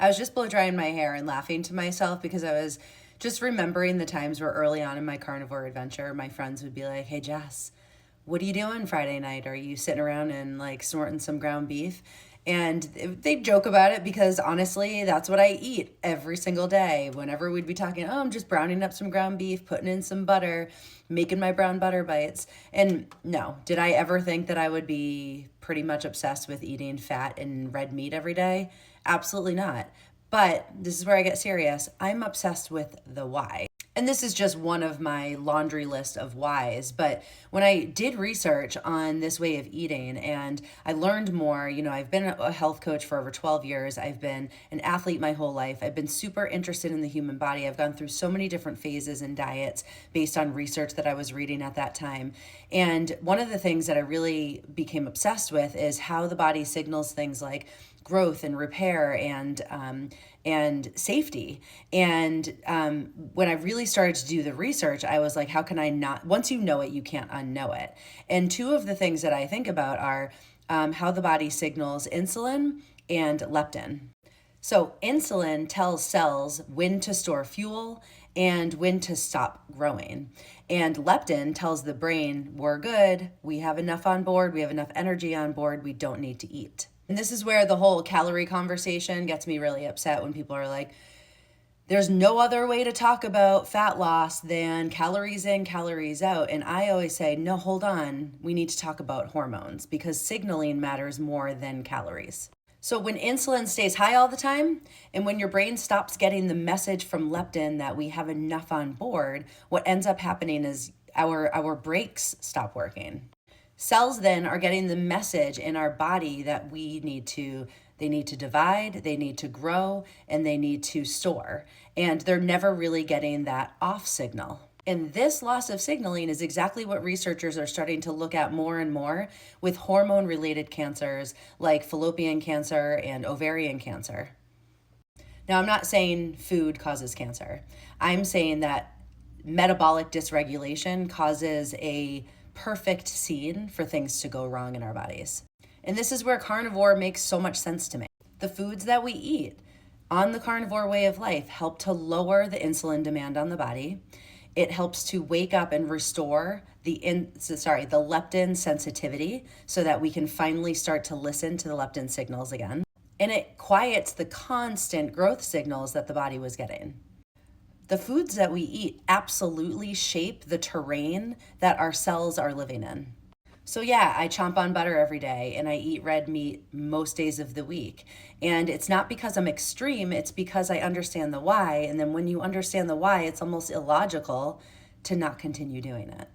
I was just blow drying my hair and laughing to myself because I was just remembering the times where early on in my carnivore adventure, my friends would be like, "Hey, Jess, what are you doing Friday night? Are you sitting around and like snorting some ground beef?" And they joke about it because honestly, that's what I eat every single day. Whenever we'd be talking, oh, I'm just browning up some ground beef, putting in some butter, making my brown butter bites. And no, did I ever think that I would be pretty much obsessed with eating fat and red meat every day? Absolutely not. But this is where I get serious. I'm obsessed with the why. And this is just one of my laundry list of whys. But when I did research on this way of eating and I learned more, I've been a health coach for over 12 years. I've been an athlete my whole life. I've been super interested in the human body. I've gone through so many different phases and diets based on research that I was reading at that time. And one of the things that I really became obsessed with is how the body signals things like growth and repair and safety. And when I really started to do the research, I was like, how can I not? Once you know it, you can't unknow it. And two of the things that I think about are how the body signals insulin and leptin. So insulin tells cells when to store fuel and when to stop growing. And leptin tells the brain, we're good, we have enough on board, we have enough energy on board, we don't need to eat. And this is where the whole calorie conversation gets me really upset when people are like, there's no other way to talk about fat loss than calories in, calories out. And I always say, no, hold on. We need to talk about hormones because signaling matters more than calories. So when insulin stays high all the time, and when your brain stops getting the message from leptin that we have enough on board, what ends up happening is our brakes stop working. Cells then are getting the message in our body that they need to divide, they need to grow, and they need to store. And they're never really getting that off signal. And this loss of signaling is exactly what researchers are starting to look at more and more with hormone-related cancers like fallopian cancer and ovarian cancer. Now, I'm not saying food causes cancer. I'm saying that metabolic dysregulation causes a perfect scene for things to go wrong in our bodies. And this is where carnivore makes so much sense to me. The foods that we eat on the carnivore way of life help to lower the insulin demand on the body. It helps to wake up and restore the leptin sensitivity so that we can finally start to listen to the leptin signals again. And it quiets the constant growth signals that the body was getting. The foods that we eat absolutely shape the terrain that our cells are living in. So yeah, I chomp on butter every day and I eat red meat most days of the week. And it's not because I'm extreme, it's because I understand the why. And then when you understand the why, it's almost illogical to not continue doing it.